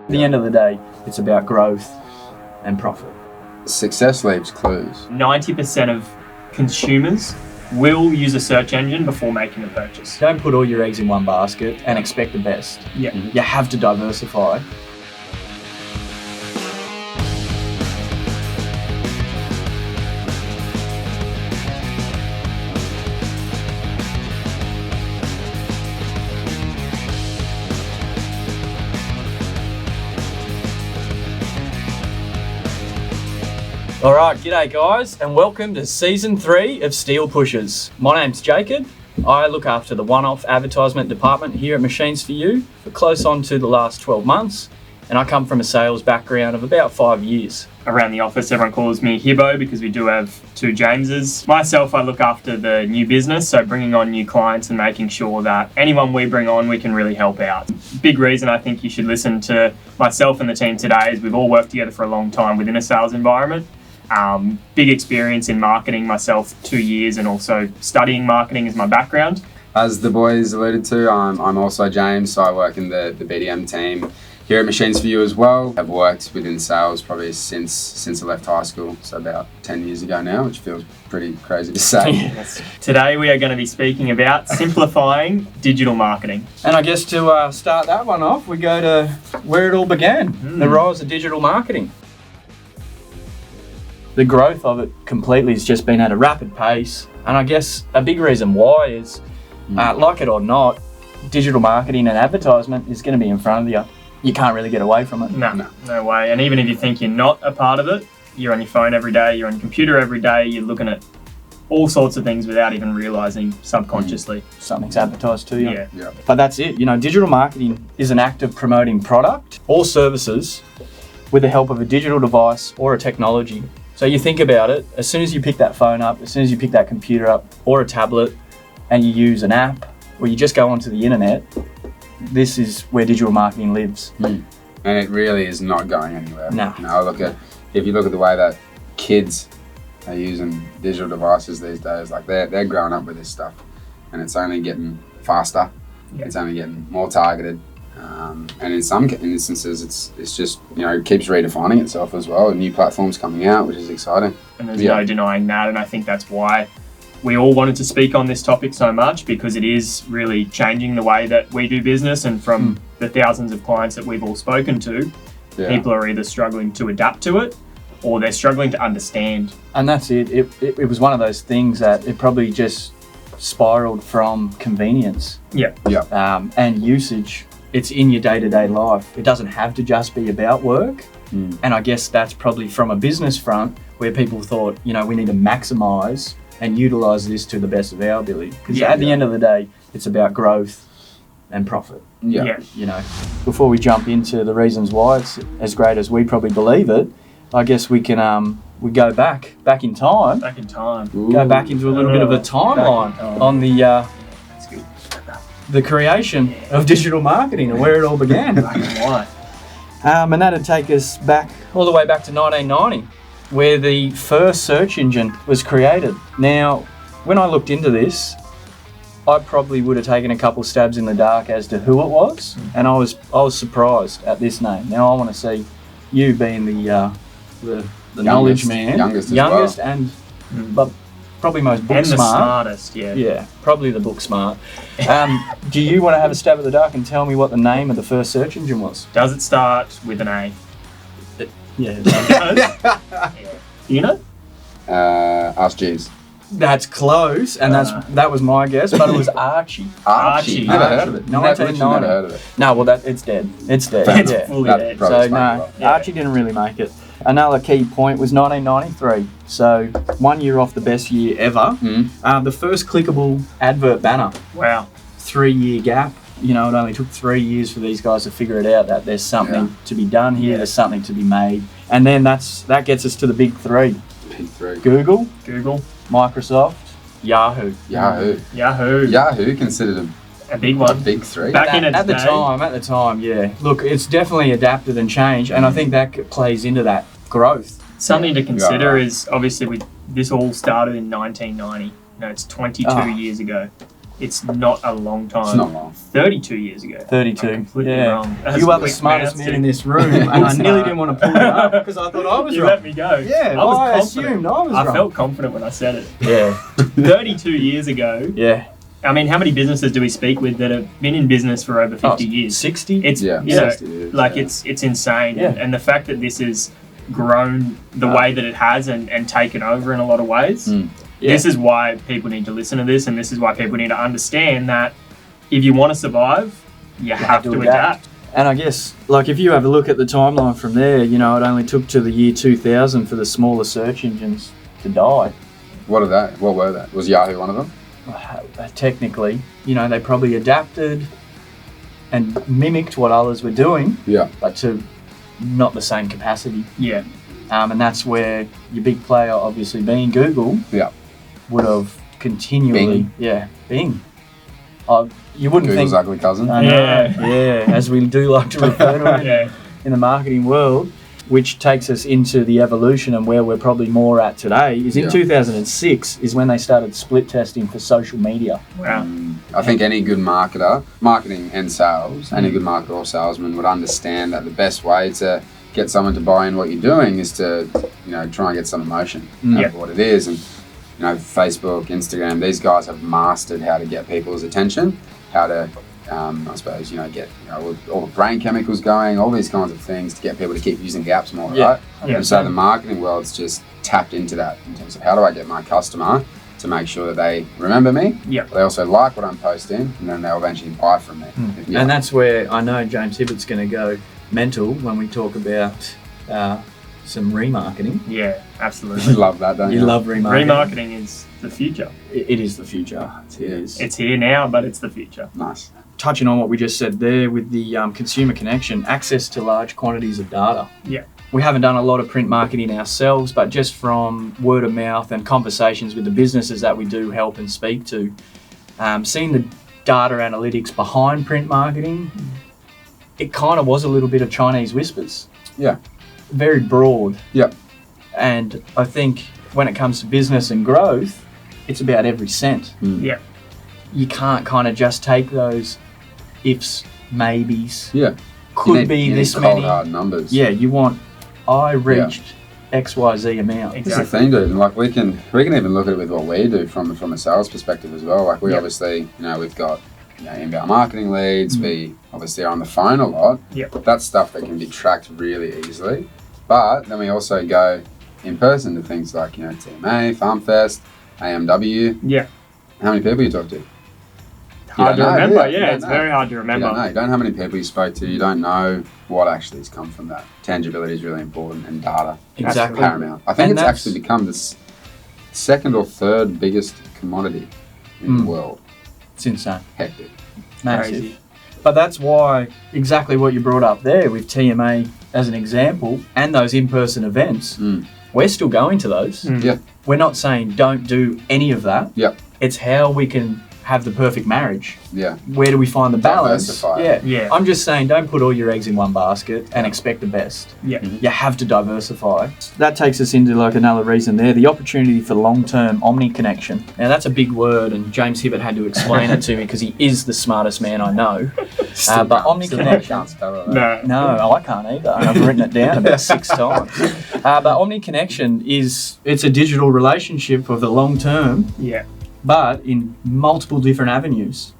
At the end of the day, it's about growth and profit. Success leaves clues. 90% of consumers will use a search engine before making a purchase. Don't put all your eggs in one basket and expect the best. Yeah. You have to diversify. Alright, g'day guys, and welcome to Season 3 of Steel Pushers. My name's Jacob. I look after the one-off advertisement department here at Machines For You for close on to the last 12 months, and I come from a sales background of about 5 years. Around the office, everyone calls me Hibbo because we do have two Jameses. Myself, I look after the new business, so bringing on new clients and making sure that anyone we bring on, we can really help out. Big reason I think you should listen to myself and the team today is we've all worked together for a long time within a sales environment. Big experience in marketing myself, 2 years, and also studying marketing is my background. As the boys alluded to, I'm also James, so I work in the BDM team here at Machines For You as well. I've worked within sales probably since I left high school, so about 10 years ago now, which feels pretty crazy to say. Yes. Today we are going to be speaking about simplifying digital marketing. And I guess to start that one off, we go to where it all began, the rise of digital marketing. The growth of it completely has just been at a rapid pace. And I guess a big reason why is, like it or not, digital marketing and advertisement is going to be in front of you. You can't really get away from it. No way. And even if you think you're not a part of it, you're on your phone every day, you're on your computer every day, you're looking at all sorts of things without even realising subconsciously. Something's advertised to you. Yeah. But that's it. You know, digital marketing is an act of promoting product or services with the help of a digital device or a technology. So you think about it, as soon as you pick that phone up, as soon as you pick that computer up or a tablet and you use an app or you just go onto the internet, this is where digital marketing lives. And it really is not going anywhere. No. You know, if you look at the way that kids are using digital devices these days, like they're growing up with this stuff and it's only getting faster, it's only getting more targeted. And in some instances, it's just, you know, it keeps redefining itself as well. New platforms coming out, which is exciting. And there's no denying that. And I think that's why we all wanted to speak on this topic so much, because it is really changing the way that we do business. And from the thousands of clients that we've all spoken to, people are either struggling to adapt to it or they're struggling to understand. And that's it. It was one of those things that it probably just spiraled from convenience and usage. It's in your day-to-day life. It doesn't have to just be about work. And I guess that's probably from a business front where people thought, you know, we need to maximise and utilise this to the best of our ability. Because at the end of the day, it's about growth and profit. You know, before we jump into the reasons why it's as great as we probably believe it, I guess we can we go back in time. Go back into a little bit of a timeline on the creation of digital marketing and where it all began. And that'd take us back all the way back to 1990, where the first search engine was created. Now, when I looked into this, I probably would have taken a couple stabs in the dark as to who it was, and I was surprised at this name. Now I want to see you being the knowledge man, youngest and but probably most book and smart. The smartest, probably the book smart. Do you want to have a stab at the dark and tell me what the name of the first search engine was? Does it start with an A? Yeah. You know? Ask Jeeves. That's close, and that was my guess, but it was Archie. Archie. Never heard of it. 1990. Never heard of it. No, well, it's dead. It's dead. It's fully dead. So no, Archie didn't really make it. Another key point was 1993, so 1 year off the best year ever. The first clickable advert banner. Wow. 3 year gap. You know, it only took 3 years for these guys to figure it out that there's something to be done here, there's something to be made. And then that gets us to the big three. Google, Microsoft, Yahoo. Yahoo considered a big one. A big three. At the time, yeah. Look, it's definitely adapted and changed, and I think that plays into that growth. Something to consider is obviously this all started in 1990. You know, it's 22 years ago. it's not a long time. It's not long. 32 years ago. 32. I'm completely Yeah. wrong. That's You are the quick smartest maths, man in dude. this room, and I nearly didn't want to pull you up because I thought I was You wrong. let me go. Yeah, I was I confident. assumed I was I wrong. felt confident when I said it. Yeah. 32 years ago. Yeah. I mean, how many businesses do we speak with that have been in business for over 50 years? 60? It's Yeah, you know, 60 years, like yeah. it's insane, Yeah. and the fact that this has grown the way that it has and taken over in a lot of ways. Yeah. This is why people need to listen to this, and this is why people need to understand that if you want to survive, you have to adapt. And I guess, like, if you have a look at the timeline from there, you know, it only took to the year 2000 for the smaller search engines to die. What are they? What were they? Was Yahoo one of them? Technically, you know, they probably adapted and mimicked what others were doing, Yeah. but to not the same capacity. Yeah, And that's where your big player, obviously being Google, Yeah. would have continually, Bing. You wouldn't Google's think. ugly cousin. I know, yeah, as we do like to refer to it yeah, in the marketing world, which takes us into the evolution and where we're probably more at today, is in Yeah. 2006 is when they started split testing for social media. wow, I think any good marketer, marketing and sales, any good marketer or salesman would understand that the best way to get someone to buy in what you're doing is to, you know, try and get some emotion out Yeah. of what it is. And, you know, Facebook, Instagram, these guys have mastered how to get people's attention, how to, I suppose, you know, get, you know, all the brain chemicals going, all these kinds of things to get people to keep using the apps more, Yeah. right? Yeah. And so the marketing world's just tapped into that in terms of how do I get my customer to make sure that they remember me, Yeah. they also like what I'm posting, and then they'll eventually buy from me. Yeah. And that's where I know James Hibbo's going to go mental when we talk about some remarketing. yeah, You absolutely. love that, don't you? You love remarketing. Remarketing is the future. It is the future. It is. It's here now, but it's the future. Nice. Touching on what we just said there with the consumer connection, access to large quantities of data. Yeah. We haven't done a lot of print marketing ourselves, but just from word of mouth and conversations with the businesses that we do help and speak to, seeing the data analytics behind print marketing, it kind of was a little bit of Chinese whispers. Yeah. Very broad. Yep. And I think when it comes to business and growth, it's about every cent. Yeah. You can't kind of just take those ifs, maybes. Yeah. Could be you this need cold, many. hard numbers. Yeah, you want, I reached XYZ amount. Exactly. That's the thing, dude. And like we can even look at it with what we do from a sales perspective as well. Like we Yep. obviously, you know, we've got, you know, inbound marketing leads. We obviously are on the phone a lot. Yep. That's stuff that can be tracked really easily. But then we also go in person to things like, you know, TMA, FarmFest, AMW. Yeah. How many people you talk to? Hard to don't know, remember. do you? You Yeah, don't it's know. very hard to You remember. don't know. You don't know how many people you spoke to. You don't know what actually has come from that. Tangibility is really important, and data Exactly. is paramount. I think And it's that's- actually become the second or third biggest commodity in the world. It's insane. Hectic. Massive. Crazy. But that's why exactly what you brought up there with TMA as an example and those in-person events, we're still going to those. Yeah. We're not saying don't do any of that. Yep. It's how we can have the perfect marriage. Yeah. Where do we find the balance? Diversify. Yeah. Yeah. I'm just saying don't put all your eggs in one basket and expect the best. Yeah. You have to diversify. That takes us into like another reason there, the opportunity for long-term omni-connection. Now that's a big word and James Hibbert had to explain it to me because he is the smartest man I know. But omni-connection, Can't spell it. No. I can't either. And I've written it down about 6 times. But omni-connection it's a digital relationship of the long term, Yeah. but in multiple different avenues.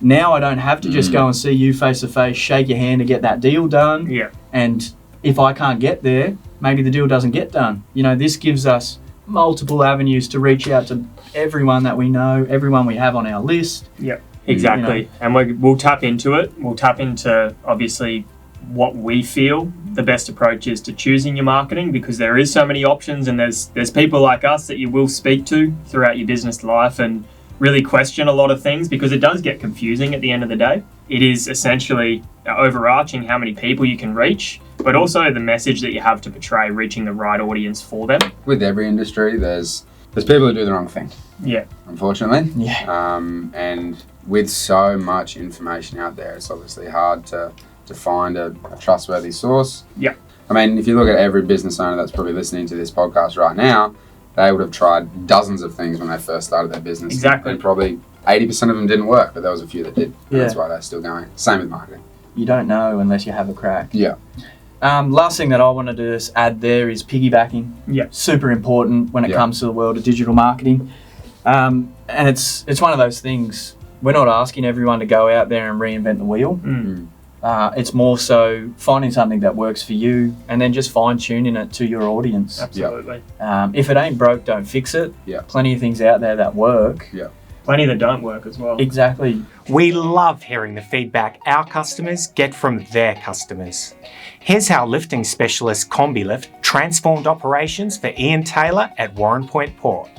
Now I don't have to just go and see you face to face, shake your hand to get that deal done. Yeah. And if I can't get there, maybe the deal doesn't get done. You know, this gives us multiple avenues to reach out to everyone that we know, everyone we have on our list. Yeah. Exactly. And we'll tap into it. We'll tap into obviously what we feel the best approach is to choosing your marketing, because there is so many options, and there's people like us that you will speak to throughout your business life and really question a lot of things, because it does get confusing at the end of the day. It is essentially overarching how many people you can reach, but also the message that you have to portray, reaching the right audience for them. With every industry, there's people who do the wrong thing. Yeah. Unfortunately. Yeah. And with so much information out there, it's obviously hard to find a trustworthy source. Yeah. I mean, if you look at every business owner that's probably listening to this podcast right now, they would have tried dozens of things when they first started their business. Exactly. And probably 80% of them didn't work, but there was a few that did. And Yeah. that's why they're still going. Same with marketing. You don't know unless you have a crack. Yeah. Last thing that I wanted to just add there is piggybacking. Yeah. Super important when it Yeah. comes to the world of digital marketing. And it's one of those things, we're not asking everyone to go out there and reinvent the wheel. It's more so finding something that works for you and then just fine-tuning it to your audience. Absolutely. If it ain't broke, don't fix it. Yeah. Plenty of things out there that work. Yeah. Plenty that don't work as well. Exactly. We love hearing the feedback our customers get from their customers. Here's how lifting specialist Combilift transformed operations for Ian Taylor at Warren Point Port.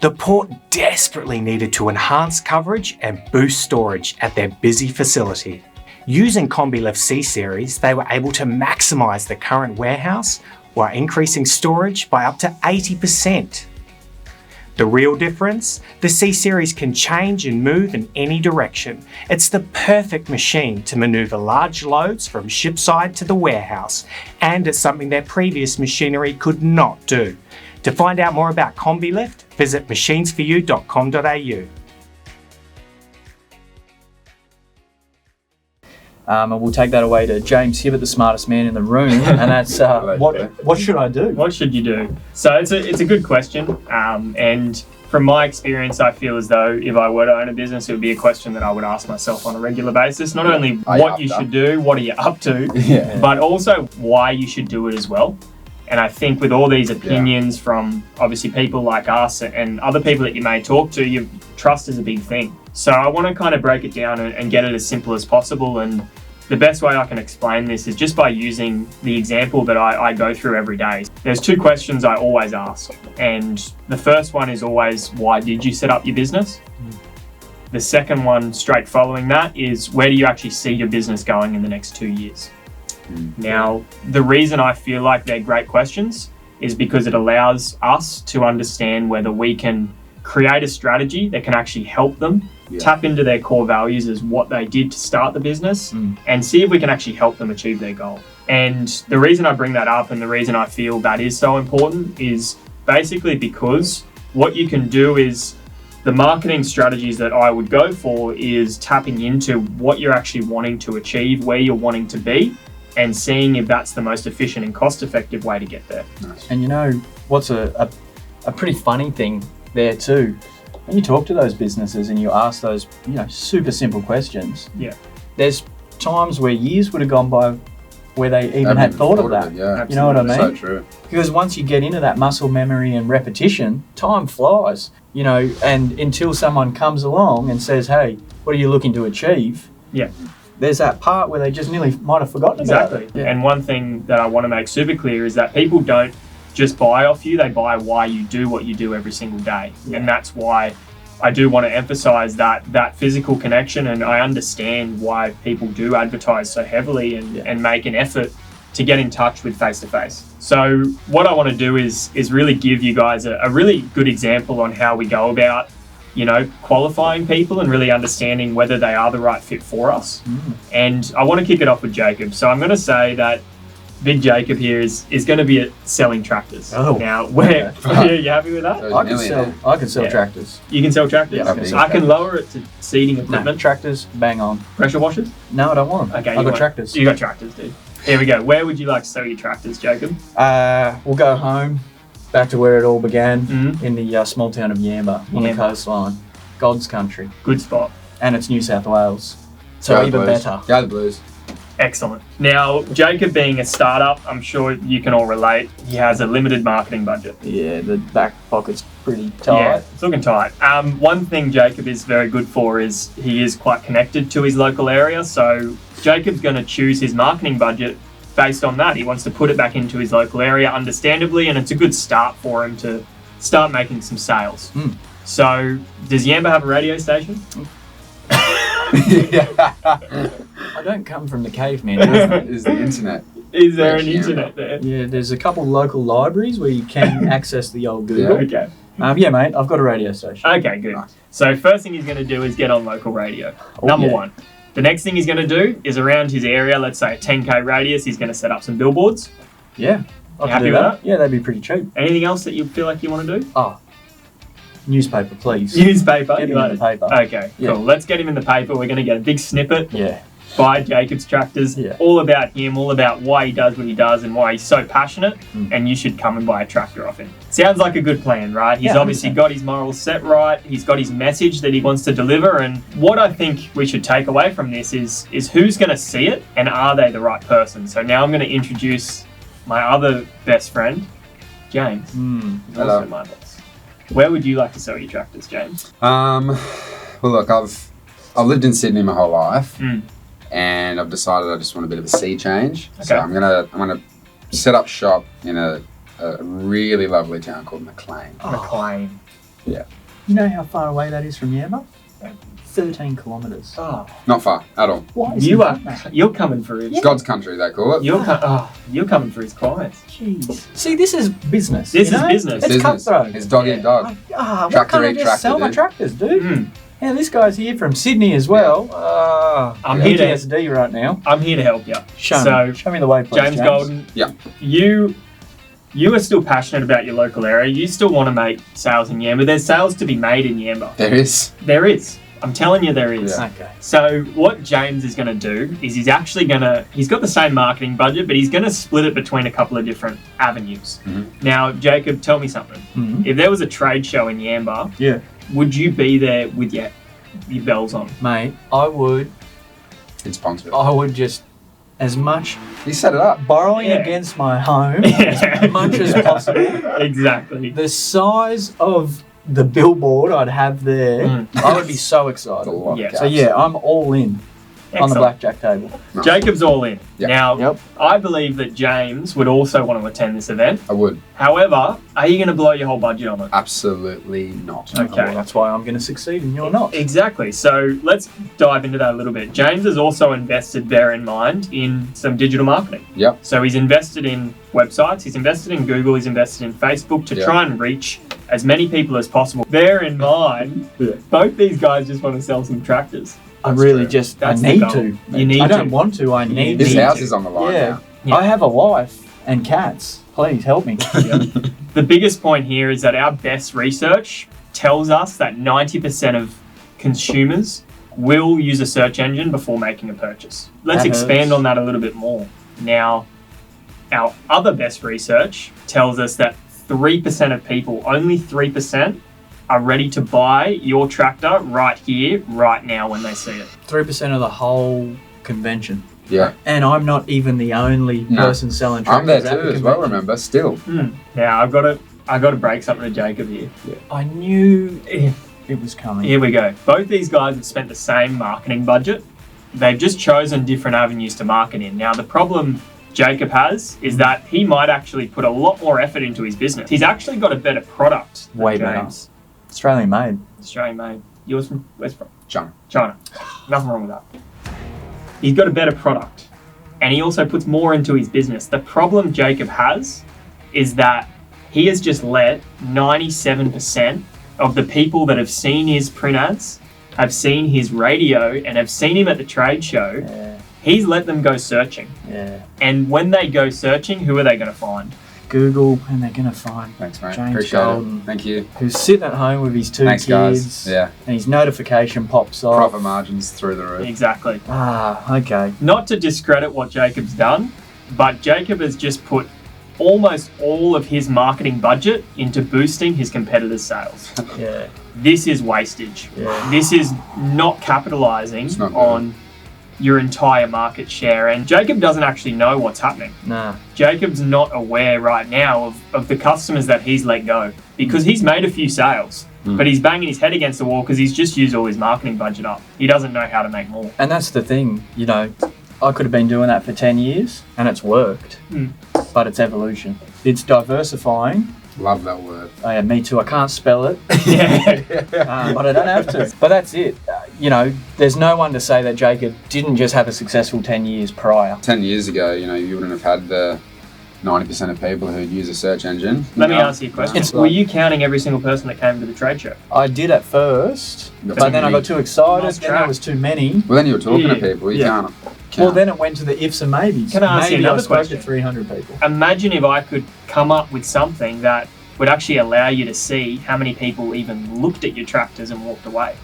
The port desperately needed to enhance coverage and boost storage at their busy facility. Using Combilift C Series, they were able to maximise the current warehouse while increasing storage by up to 80%. The real difference? The C Series can change and move in any direction. It's the perfect machine to manoeuvre large loads from shipside to the warehouse, and it's something their previous machinery could not do. To find out more about Combilift, visit machinesforyou.com.au. And we'll take that away to James Hibbo, the smartest man in the room, and that's what should I do? What should you do? So it's a good question, and from my experience, I feel as though if I were to own a business, it would be a question that I would ask myself on a regular basis. Not only what you should do, what are you up to, but also why you should do it as well. And I think with all these opinions from obviously people like us and other people that you may talk to, trust is a big thing. So I want to kind of break it down and get it as simple as possible. And the best way I can explain this is just by using the example that I go through every day. There's two questions I always ask. And the first one is always, why did you set up your business? The second one, straight following that, is where do you actually see your business going in the next 2 years? Now, the reason I feel like they're great questions is because it allows us to understand whether we can create a strategy that can actually help them tap into their core values as what they did to start the business and see if we can actually help them achieve their goal. And the reason I bring that up and the reason I feel that is so important is basically because what you can do is the marketing strategies that I would go for is tapping into what you're actually wanting to achieve, where you're wanting to be, and seeing if that's the most efficient and cost-effective way to get there. Nice. And you know what's a pretty funny thing there too? When you talk to those businesses and you ask those super simple questions, there's times where years would have gone by where they even had thought of that. You know what I mean? So true. Because once you get into that muscle memory and repetition, time flies. And until someone comes along and says, "Hey, what are you looking to achieve?" There's that part where they just nearly might have forgotten about it. Yeah. And one thing that I want to make super clear is that people don't just buy off you, they buy why you do what you do every single day. And that's why I do want to emphasize that physical connection, and I understand why people do advertise so heavily and make an effort to get in touch with face-to-face. So what I want to do is really give you guys a really good example on how we go about qualifying people and really understanding whether they are the right fit for us. And I want to kick it off with Jacob. So I'm going to say that Big Jacob here is going to be at selling tractors. Oh. Now, where are you happy with that? So I can sell tractors. You can sell tractors? Yeah, I can lower it to seeding equipment. No, tractors, bang on. Pressure washers? No, I don't want them. Okay, I've got tractors. You got tractors, dude. Here we go. Where would you like to sell your tractors, Jacob? We'll go home, back to where it all began, Mhm. in the small town of Yamba, on the coastline. God's country. Good spot. And it's New South Wales. So Go the even Blues. better. Go the Blues. Excellent. Now, Jacob being a startup, I'm sure you can all relate, he has a limited marketing budget. Yeah, the back pocket's pretty tight. Yeah, it's looking tight. One thing Jacob is very good for is he is quite connected to his local area. So Jacob's going to choose his marketing budget based on that. He wants to put it back into his local area, understandably, and it's a good start for him to start making some sales. So does Yamba have a radio station? I don't come from the caveman. Is the internet? Is there an internet there? Yeah, there's a couple local libraries where you can access the old Google. Okay. Yeah, mate, I've got a radio station. Okay, good. So first thing he's going to do is get on local radio. Number one. The next thing he's going to do is around his area, let's say a 10k radius, he's going to set up some billboards. Yeah. I can Happy do with that? Yeah, that'd be pretty cheap. Anything else that you feel like you want to do? Oh, Newspaper, please. Newspaper? Get him in the paper. Okay, cool. Let's get him in the paper. We're going to get a big snippet. Yeah. By Jacob's Tractors, all about him, all about why he does what he does and why he's so passionate, and you should come and buy a tractor off him. Sounds like a good plan, right? He's obviously got his morals set right, he's got his message that he wants to deliver, and what I think we should take away from this is who's going to see it, and are they the right person? So now I'm going to introduce my other best friend, James. Who's also my boss. Where would you like to sell your tractors, James? Well, look, I've lived in Sydney my whole life. And I've decided I just want a bit of a sea change. Okay. So I'm gonna set up shop in a really lovely town called McLean. McLean. Yeah. You know how far away that is from Yamba? 13 kilometres. Oh. Not far at all. Why is you're coming for his... It's God's country, they call it. You're coming for his clients. Jeez. See, this is business. This is business. It's cutthroat. It's dog eat dog. Why can't I just sell my tractors, dude? Yeah, this guy's here from Sydney as well. I'm here to PTSD right now. I'm here to help you. Show me the way, please, James Golden. Yeah. You are still passionate about your local area. You still want to make sales in Yamba. There's sales to be made in Yamba. There is. There is. I'm telling you there is. Yeah. Okay. So what James is going to do is he's got the same marketing budget, but he's going to split it between a couple of different avenues. Now, Jacob, tell me something. If there was a trade show in Yamba, would you be there with your bells on? Mate, I would. It's sponsored. I would just, as much... You set it up. Borrowing against my home as much as possible. Exactly. The size of the billboard I'd have there, I would be so excited. So I'm all in. On the blackjack table. Nice. Jacob's all in. Yep. Now, I believe that James would also want to attend this event. I would. However, are you going to blow your whole budget on it? Absolutely not. Okay. Well, that's why I'm going to succeed and you're not. Exactly. So let's dive into that a little bit. James has also invested, bear in mind, in some digital marketing. Yep. So he's invested in websites, he's invested in Google, he's invested in Facebook to try and reach as many people as possible. Bear in mind, both these guys just want to sell some tractors. I really just, I need to. You need to. I don't want to, I need to. This house is on the line now. Yeah. I have a wife and cats. Please help me. The biggest point here is that our best research tells us that 90% of consumers will use a search engine before making a purchase. Let's expand on that a little bit more. Now, our other best research tells us that 3% of people, only 3%, are ready to buy your tractor right here, right now when they see it. 3% of the whole convention. Yeah. And I'm not even the only person selling tractors. I'm there too as well, remember, still. Now, I've got to break something to Jacob here. Yeah. I knew it was coming. Here we go. Both these guys have spent the same marketing budget. They've just chosen different avenues to market in. Now, the problem Jacob has is that he might actually put a lot more effort into his business. He's actually got a better product than Way James. better. Australian made. Australian made. Yours from, where's from? China. China. Nothing wrong with that. He's got a better product. And he also puts more into his business. The problem Jacob has is that he has just let 97% of the people that have seen his print ads, have seen his radio, and have seen him at the trade show, he's let them go searching. Yeah. And when they go searching, who are they going to find? Google, and they're going to find Thanks, mate. James Appreciate Golden, it. Thank you. who's sitting at home with his two Thanks, kids. guys. Yeah. And his notification pops off. Profit margins through the roof. Exactly. Okay. Not to discredit what Jacob's done, but Jacob has just put almost all of his marketing budget into boosting his competitors' sales. Yeah. This is wastage. Yeah. This is not capitalizing on your entire market share. And Jacob doesn't actually know what's happening. Nah. Jacob's not aware right now of the customers that he's let go because he's made a few sales, but he's banging his head against the wall because he's just used all his marketing budget up. He doesn't know how to make more. And that's the thing, you know, I could have been doing that for 10 years and it's worked, but it's evolution. It's diversifying. Love that word. Oh, yeah, me too. I can't spell it, Yeah. but I don't have to. But that's it. You know, there's no one to say that Jacob didn't just have a successful 10 years prior. 10 years ago, you know, you wouldn't have had the 90% of people who'd use a search engine. Let me ask you a question. Were you counting every single person that came to the trade show? I did at first, but then I got too excited, Nice then track. there was too many. Well, then you were talking Yeah. to people. You Yeah. can't. Well, then it went to the ifs and maybes. Can I ask you Maybe another I spoke question? to 300 people. Imagine if I could come up with something that would actually allow you to see how many people even looked at your tractors and walked away.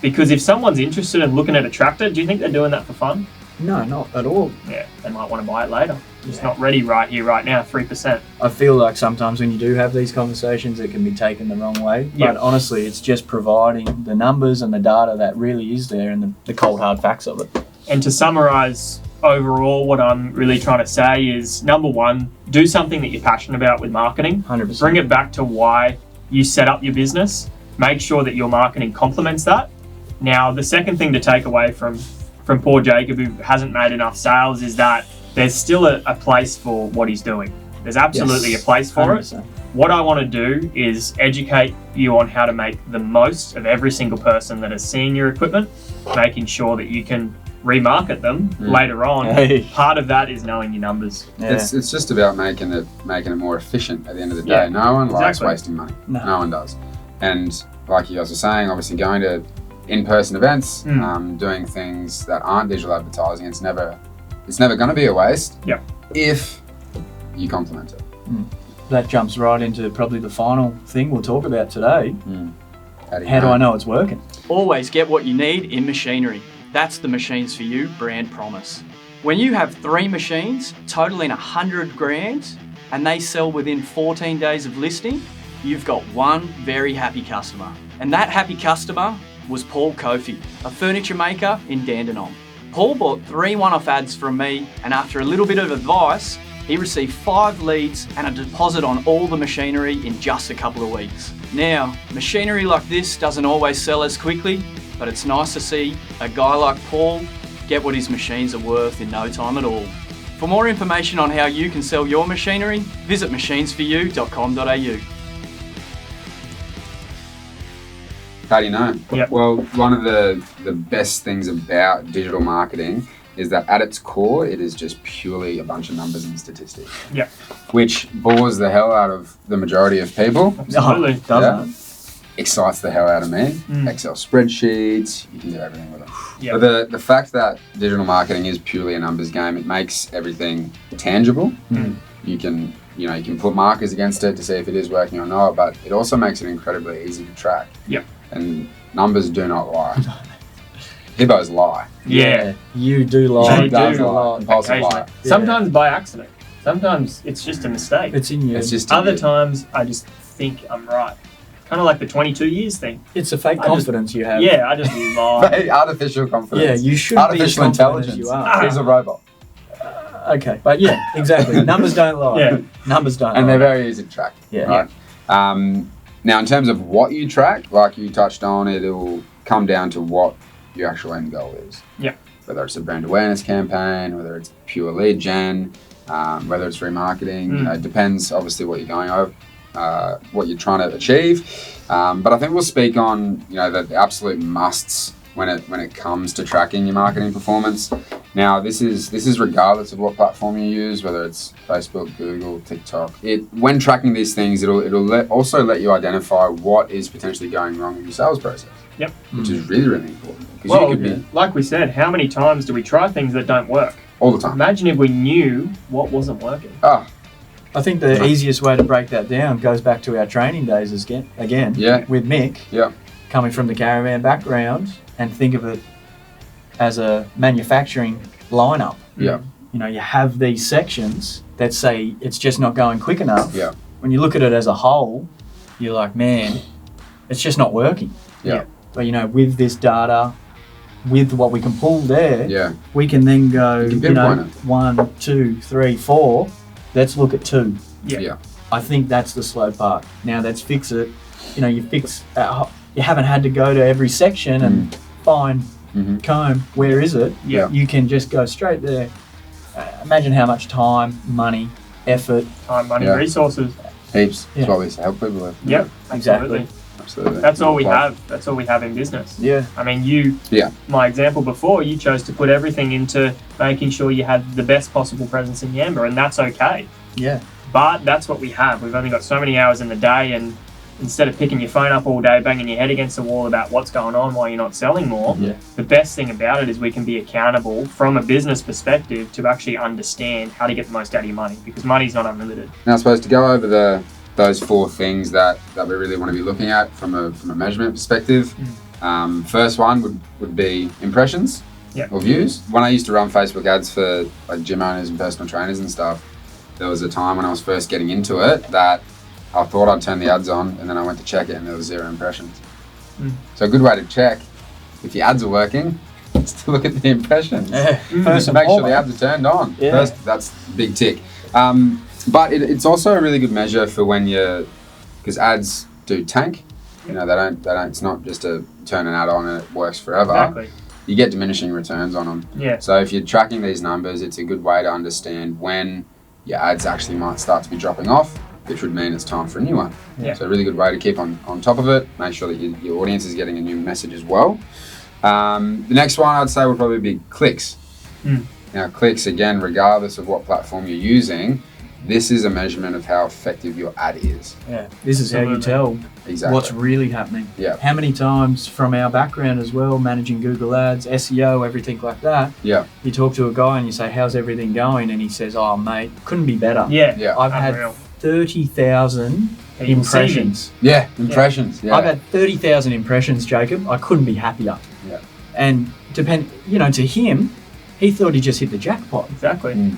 Because if someone's interested in looking at a tractor, do you think they're doing that for fun? No, not at all. Yeah, they might want to buy it later. It's not ready right here, right now, 3%. I feel like sometimes when you do have these conversations, it can be taken the wrong way. Yeah. But honestly, it's just providing the numbers and the data that really is there and the cold hard facts of it. And to summarise overall, what I'm really trying to say is, number one, do something that you're passionate about with marketing. 100%. Bring it back to why you set up your business. Make sure that your marketing complements that. Now, the second thing to take away from poor Jacob, who hasn't made enough sales, is that there's still a place for what he's doing. There's absolutely a place for 100%. it. What I want to do is educate you on how to make the most of every single person that is seeing your equipment, making sure that you can remarket them later on. Hey. Part of that is knowing your numbers. Yeah. It's just about making it more efficient at the end of the day. Yeah, No one likes exactly. wasting money. No. No one does. And like you guys were saying, obviously going to in-person events, doing things that aren't digital advertising, it's never going to be a waste. Yep. If you complement it. That jumps right into probably the final thing we'll talk about today. How do I know it's working? Always get what you need in machinery. That's the Machines For You brand promise. When you have 3 machines totaling 100 grand and they sell within 14 days of listing, you've got one very happy customer. And that happy customer was Paul Kofi, a furniture maker in Dandenong. Paul bought 3 one-off ads from me, and after a little bit of advice, he received 5 leads and a deposit on all the machinery in just a couple of weeks. Now, machinery like this doesn't always sell as quickly, but it's nice to see a guy like Paul get what his machines are worth in no time at all. For more information on how you can sell your machinery, visit machinesforyou.com.au. How do you know? Yep. Well, one of the best things about digital marketing is that at its core, it is just purely a bunch of numbers and statistics. Yeah. Which bores the hell out of the majority of people. Absolutely. No, it doesn't. Excites the hell out of me. Excel spreadsheets, you can do everything with them. Yeah. But the fact that digital marketing is purely a numbers game, it makes everything tangible. You can put markers against it to see if it is working or not, but it also makes it incredibly easy to track. Yep. And numbers do not lie. Hibbos lie. Yeah. You do lie. They does do. lie. Impulsive Occasionally. lie. Yeah. Sometimes by accident. Sometimes it's just a mistake. It's in you. It's just Other times I just think I'm right. Kind of like the 22 years thing. It's a fake confidence you have. Yeah, I just lie. Artificial confidence. Yeah, you should Artificial be as confident intelligence. as you are. He's a robot. Okay, but yeah, exactly. Numbers don't lie. Yeah. Numbers don't And lie. they're very easy to track. Yeah. Right? Now, in terms of what you track, like you touched on, it'll come down to what your actual end goal is. Yeah. Whether it's a brand awareness campaign, whether it's pure lead gen, whether it's remarketing, it depends obviously what you're going over, what you're trying to achieve. But I think we'll speak on the absolute musts when it comes to tracking your marketing performance. Now, this is regardless of what platform you use, whether it's Facebook, Google, TikTok. When tracking these things, it'll also let you identify what is potentially going wrong in your sales process. Yep. Which is really, really important. Because Well, you could be like we said, how many times do we try things that don't work? all the time. Imagine if we knew what wasn't working. I think the easiest way to break that down goes back to our training days again. Yeah. With Mick. Yeah. Coming from the caravan background, and think of it as a manufacturing lineup. Yeah. You have these sections that say it's just not going quick enough. Yeah. When you look at it as a whole, you're like, man, it's just not working. Yeah. But with this data, with what we can pull there, Yeah. we can then go, You can pinpoint it. 1, 2, 3, 4. Let's look at 2. Yeah. Yeah. I think that's the slow part. Now let's fix it. You fix. You haven't had to go to every section and find comb. Where is it? Yeah. You can just go straight there. Imagine how much time, money, effort. Time, money, Yeah. resources. Heaps. Yeah. That's what we help people with. Yep. Exactly. Absolutely. Absolutely. That's all we have. That's all we have in business. Yeah. I mean, Yeah. my example before, you chose to put everything into making sure you had the best possible presence in Yamba, and that's okay. Yeah. But that's what we have. We've only got so many hours in the day, and instead of picking your phone up all day, banging your head against the wall about what's going on while you're not selling more, the best thing about it is we can be accountable from a business perspective to actually understand how to get the most out of your money, because money's not unlimited. Now, I suppose to go over the those 4 things that we really want to be looking at from a measurement perspective. First one would be impressions or views. When I used to run Facebook ads for like gym owners and personal trainers and stuff, there was a time when I was first getting into it that I thought I'd turn the ads on, and then I went to check it and there was 0 impressions. So a good way to check if your ads are working is to look at the impressions. First, make sure the ads are turned on. First, that's big tick. But it's also a really good measure for when because ads do tank. You know, they don't. It's not just a turn an ad on and it works forever. Exactly. You get diminishing returns on them. Yeah. So if you're tracking these numbers, it's a good way to understand when your ads actually might start to be dropping off, which would mean it's time for a new one. Yeah. So a really good way to keep on top of it. Make sure that your audience is getting a new message as well. The next one I'd say would probably be clicks. Now, clicks, again, regardless of what platform you're using, this is a measurement of how effective your ad is. Yeah, this is how you tell what's really happening. Yeah. How many times from our background as well, managing Google Ads, SEO, everything like that. Yeah. You talk to a guy and you say, how's everything going? And he says, oh, mate, couldn't be better. Yeah. I've had 30,000 impressions. Yeah, impressions. Yeah. I've had 30,000 impressions, Jacob. I couldn't be happier. Yeah. And to him, he thought he just hit the jackpot. Exactly.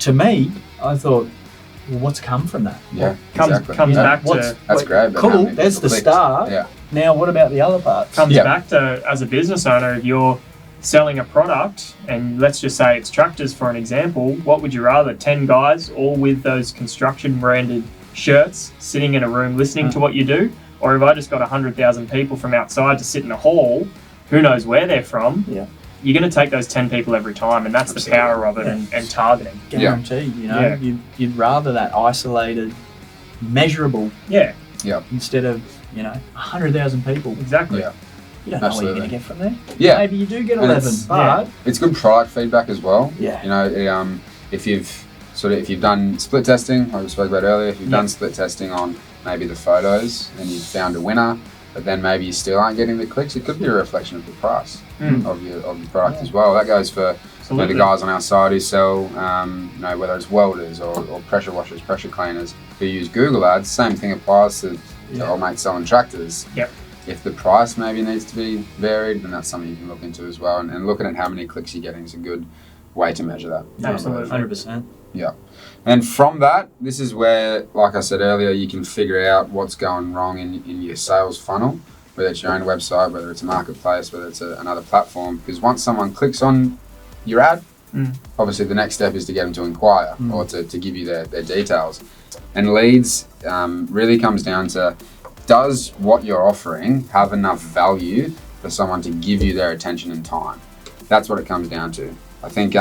To me, I thought, well, what's come from that? Yeah, Comes back to... That's great. Cool, there's the start. Yeah. Now, what about the other parts? Comes back to, as a business owner, if you're selling a product, and let's just say it's tractors for an example, what would you rather? 10 guys, all with those construction branded shirts, sitting in a room listening to what you do? Or if I just got 100,000 people from outside to sit in a hall, who knows where they're from? Yeah. You're going to take those 10 people every time, and that's the power of it and targeting. Guaranteed, you'd rather that isolated, measurable instead of, 100,000 people. Exactly. Yeah. You don't know what you're going to get from there. Yeah. Maybe you do get 11, but... It's good product feedback as well. Yeah. If you've done split testing, like we spoke about earlier, if you've done split testing on maybe the photos and you've found a winner, but then maybe you still aren't getting the clicks, it could be a reflection of the price of your product as well. That goes for the guys on our side who sell, whether it's welders or pressure washers, pressure cleaners who use Google Ads. Same thing applies to old mates selling tractors. Yep. If the price maybe needs to be varied, then that's something you can look into as well. And looking at how many clicks you're getting is a good way to measure that. Absolutely. 100%. Yeah. And from that, this is where, like I said earlier, you can figure out what's going wrong in your sales funnel, whether it's your own website, whether it's a marketplace, whether it's another platform. Because once someone clicks on your ad, obviously the next step is to get them to inquire or to give you their details. And leads really comes down to, does what you're offering have enough value for someone to give you their attention and time? That's what it comes down to. I think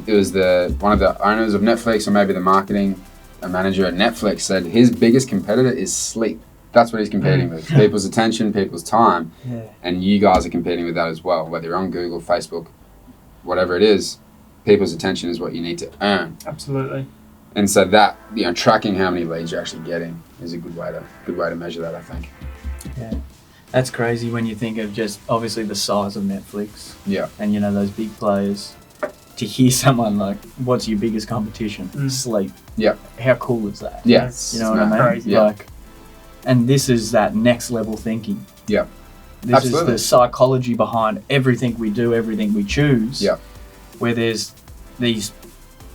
it was one of the owners of Netflix, or maybe the marketing manager at Netflix, said his biggest competitor is sleep. That's what he's competing with. People's attention, people's time. Yeah. And you guys are competing with that as well. Whether you're on Google, Facebook, whatever it is, people's attention is what you need to earn. Absolutely. And so that, tracking how many leads you're actually getting is a good way to measure that, I think. Yeah. That's crazy when you think of just obviously the size of Netflix. Yeah. And those big players. To hear someone like, what's your biggest competition? Sleep. Yeah. How cool is that? Yeah. You know what I mean? Crazy. Yeah. And this is that next level thinking. Yeah. This Absolutely. is the psychology behind everything we do, everything we choose. Yeah. Where there's these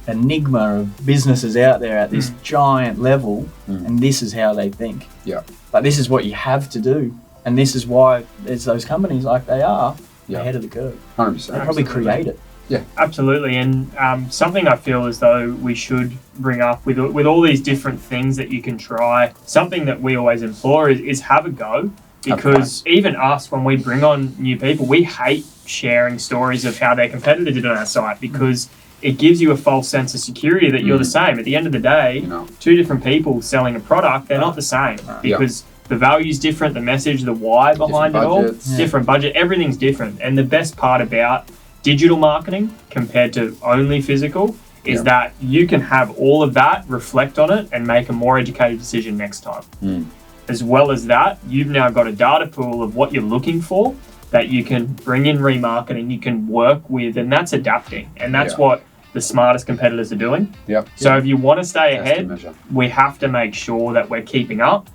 enigma of businesses out there at this giant level, and this is how they think. Yeah. But this is what you have to do, and this is why there's those companies like they are ahead of the curve. 100%. They probably create it. Yeah, absolutely. And something I feel as though we should bring up with all these different things that you can try, something that we always implore is have a go. Because even us, when we bring on new people, we hate sharing stories of how their competitor did on our site, because it gives you a false sense of security that you're the same. At the end of the day, two different people selling a product, they're not the same, because the value's different, the message, the why behind it all, different budget, everything's different. And the best part about digital marketing compared to only physical is that you can have all of that, reflect on it, and make a more educated decision next time. As well as that, you've now got a data pool of what you're looking for that you can bring in remarketing, you can work with, and that's adapting. And that's what the smartest competitors are doing. Yep. So if you want to stay Test and ahead, measure. we have to make sure that we're keeping up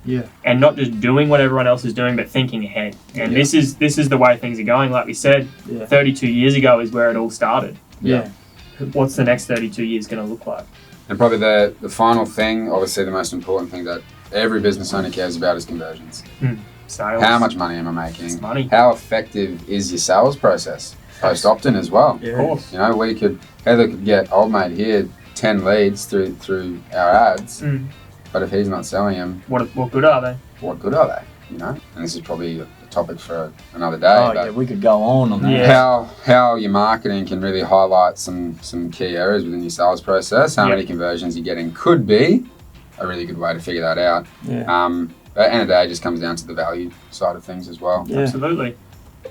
and not just doing what everyone else is doing, but thinking ahead. And this is the way things are going. Like we said, 32 years ago is where it all started. Yeah. What's the next 32 years going to look like? And probably the final thing, obviously the most important thing that every business owner cares about is conversions. Sales. How much money am I making? It's money. How effective is your sales process? Post opt-in as well. Of course. You know, Heather could get old mate here 10 leads through our ads, but if he's not selling them, what good are they? what good are they? You know, and this is probably a topic for another day. Oh yeah, we could go on that. Yeah. How your marketing can really highlight some key areas within your sales process. How many conversions you're getting could be a really good way to figure that out. Yeah. But at the end of the day, it just comes down to the value side of things as well. Yeah. Absolutely.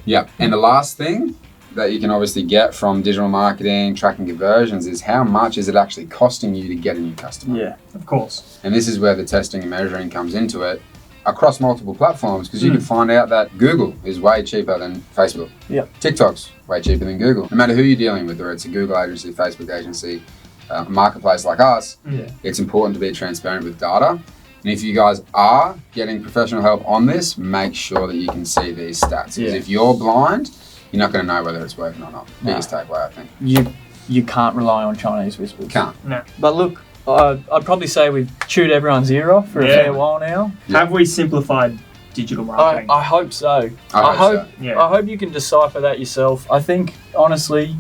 Yeah. And the last thing that you can obviously get from digital marketing, tracking conversions, is how much is it actually costing you to get a new customer? Yeah. Of course. And this is where the testing and measuring comes into it across multiple platforms, because you can find out that Google is way cheaper than Facebook. Yep. TikTok's way cheaper than Google. No matter who you're dealing with, whether it's a Google agency, Facebook agency, a marketplace like us, it's important to be transparent with data. And if you guys are getting professional help on this, make sure that you can see these stats. Because if you're blind, you're not going to know whether it's working or not. Biggest takeaway, I think. You can't rely on Chinese whispers. Can't. No. But look, I'd probably say we've chewed everyone's ear off for a fair while now. Have we simplified digital marketing? I hope so. I hope so. I hope you can decipher that yourself. I think honestly,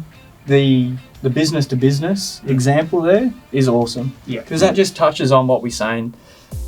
the business to business example there is awesome. Yeah. Because that just touches on what we're saying.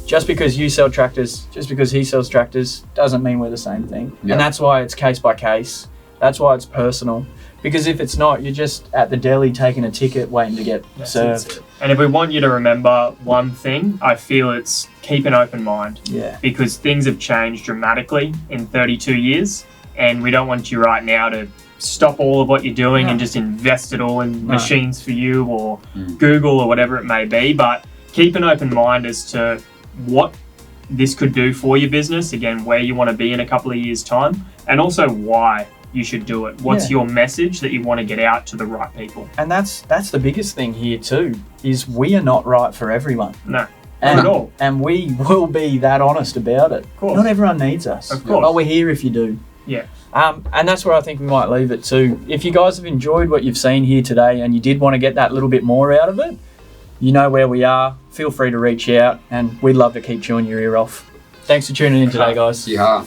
Just because you sell tractors, just because he sells tractors, doesn't mean we're the same thing. Yeah. And that's why it's case by case. That's why it's personal. Because if it's not, you're just at the deli taking a ticket waiting to get served. And if we want you to remember one thing, I feel it's keep an open mind. Yeah. Because things have changed dramatically in 32 years. And we don't want you right now to stop all of what you're doing and just invest it all in machines for you or Google or whatever it may be. But keep an open mind as to what this could do for your business, again, where you want to be in a couple of years' time, and also why you should do it. What's your message that you want to get out to the right people? And that's the biggest thing here too, is we are not right for everyone. No, not at all. And we will be that honest about it. Of course. Not everyone needs us. Of course. But we're here if you do. Yeah. And that's where I think we might leave it too. If you guys have enjoyed what you've seen here today and you did want to get that little bit more out of it, you know where we are. Feel free to reach out, and we'd love to keep chewing your ear off. Thanks for tuning in today, guys. Yeah.